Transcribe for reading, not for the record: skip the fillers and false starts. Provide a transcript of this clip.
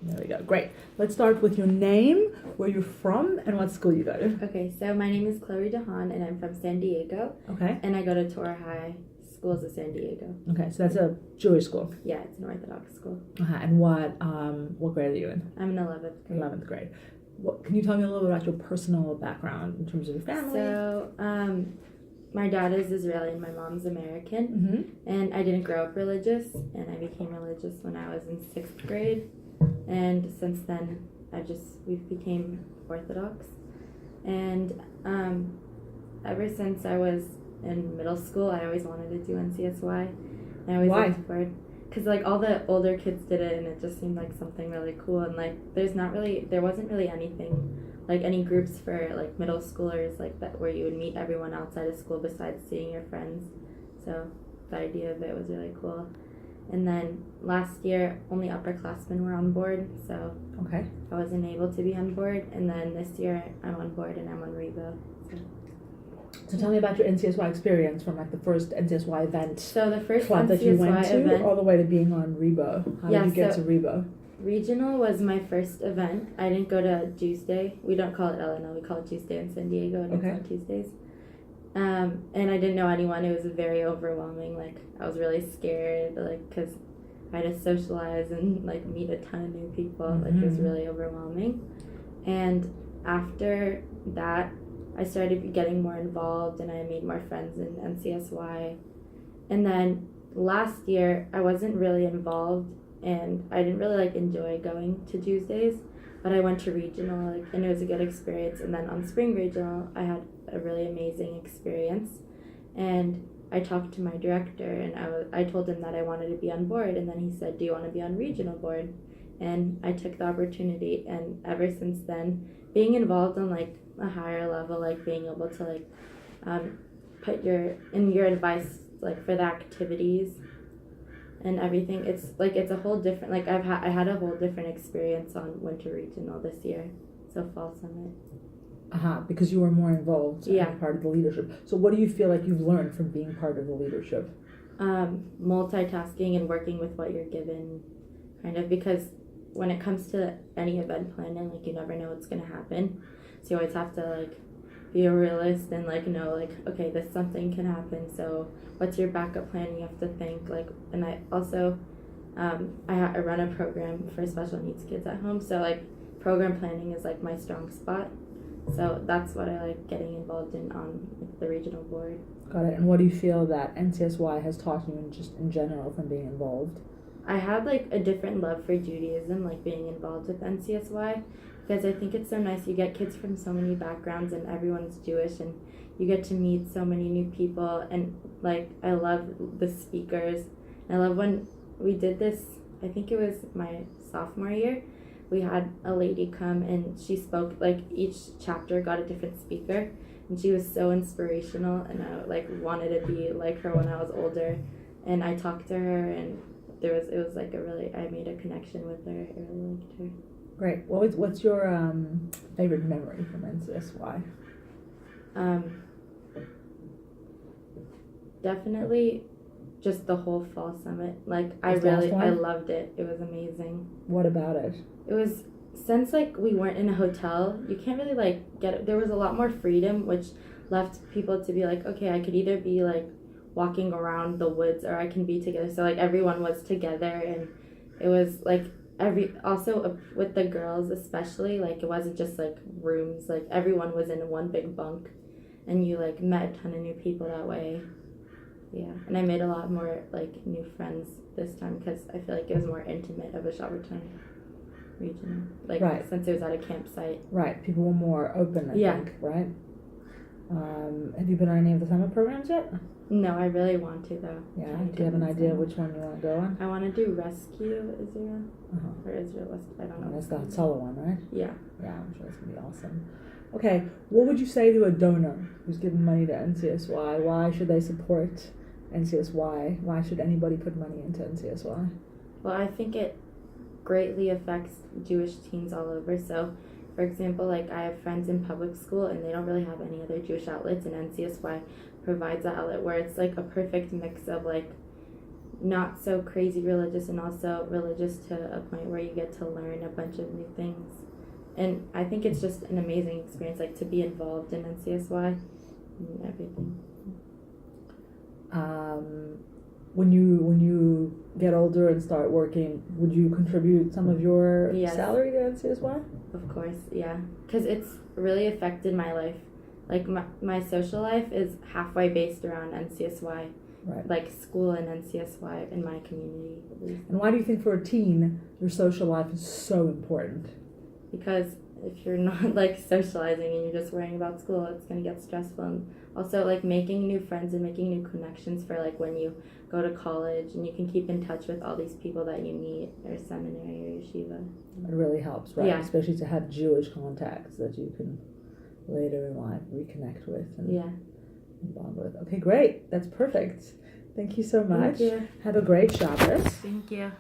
There we go. Great. Let's start with your name, where you're from, and what school you go to. Okay, so my name is Chloe DeHaan, and I'm from San Diego. Okay. And I go to Torah High Schools of San Diego. Okay, so that's a Jewish school. Yeah, it's an Orthodox school. And what grade are you in? I'm in 11th grade. 11th grade. Can you tell me a little bit about your personal background in terms of your family? So, my dad is Israeli and my mom's American. Mm-hmm. And I didn't grow up religious, and I became religious when I was in 6th grade. And since then, we became Orthodox. And ever since I was in middle school, I always wanted to do NCSY. And I always looked forward, because like all the older kids did it, and it just seemed like something really cool. And like there wasn't really anything, like any groups for like middle schoolers like that where you would meet everyone outside of school besides seeing your friends. So the idea of it was really cool. And then last year, only upperclassmen were on board, so okay. I wasn't able to be on board. And then this year, I'm on board and I'm on REBO. So tell me about your NCSY experience from like the first NCSY event. So the first club NCSY that you went to, event, all the way to being on REBO. How did you get to REBO? Regional was my first event. I didn't go to Tuesday. We don't call it LNL, we call it Tuesday in San Diego, and it's on Tuesdays. And I didn't know anyone. It was very overwhelming. Like, I was really scared, like, because I had to socialize and, like, meet a ton of new people. Mm-hmm. Like, it was really overwhelming. And after that, I started getting more involved, and I made more friends in NCSY. And then last year, I wasn't really involved, and I didn't really, like, enjoy going to Tuesdays. But I went to regional, like, and it was a good experience. And then on spring regional, I had a really amazing experience. And I talked to my director, and I told him that I wanted to be on board. And then he said, "Do you want to be on regional board?" And I took the opportunity. And ever since then, being involved on like a higher level, like being able to like put your advice like for the activities and everything, it's a whole different, like I had a whole different experience on winter regional this year, so fall summit. Because you were more involved and part of the leadership. So what do you feel like you've learned from being part of the leadership? Multitasking and working with what you're given, kind of, because when it comes to any event planning, like you never know what's gonna happen, so you always have to like be a realist and like know like, okay, this something can happen, so what's your backup plan? You have to think like. And I also I run a program for special needs kids at home, so like program planning is like my strong spot, so that's what I like getting involved in on the regional board. Got it. And what do you feel that NCSY has taught you in general from being involved? I had like a different love for Judaism, like being involved with NCSY, because I think it's so nice. You get kids from so many backgrounds and everyone's Jewish, and you get to meet so many new people. And like I love the speakers. And I love when we did this, I think it was my sophomore year, we had a lady come and she spoke, like each chapter got a different speaker, and she was so inspirational, and I like wanted to be like her when I was older. And I talked to her, and it was like I made a connection with her. I really liked her. Great. What's your favorite memory from NCSY? Definitely just the whole fall summit. Like I loved it. It was amazing. What about it? It was, since like we weren't in a hotel, you can't really like get it. There was a lot more freedom, which left people to be like, okay, I could either be like walking around the woods or I can be together. So like everyone was together, and it was like with the girls especially, like it wasn't just like rooms, like everyone was in one big bunk, and you like met a ton of new people that way. Yeah, and I made a lot more like new friends this time because I feel like it was more intimate of a Shabbaton regional, like since it was at a campsite. Right, people were more open, I think, right? Have you been on any of the summer programs yet? No, I really want to though. Yeah, do you have an idea which one you want to go on? I want to do Rescue Israel, or Israel West, I don't know. That's the solo one, right? Yeah. Yeah, I'm sure it's going to be awesome. Okay, what would you say to a donor who's giving money to NCSY? Why should they support NCSY? Why should anybody put money into NCSY? Well, I think it greatly affects Jewish teens all over. So, for example, like I have friends in public school and they don't really have any other Jewish outlets, and NCSY provides that outlet where it's like a perfect mix of like not so crazy religious and also religious to a point where you get to learn a bunch of new things. And I think it's just an amazing experience, like to be involved in NCSY and everything. When you get older and start working, would you contribute some of your Yes. salary to NCSY? Of course, yeah. Because it's really affected my life. Like, my social life is halfway based around NCSY. Right. Like, school and NCSY in my community, at least. And why do you think for a teen your social life is so important? Because if you're not, like, socializing and you're just worrying about school, it's going to get stressful. And also, like, making new friends and making new connections for, like, when you go to college and you can keep in touch with all these people that you meet, or seminary or yeshiva. It really helps, right? Yeah. Especially to have Jewish contacts that you can later in life reconnect with and Yeah. bond with. Okay, great. That's perfect. Thank you so much. Thank you. Have a great Shabbos. Thank you.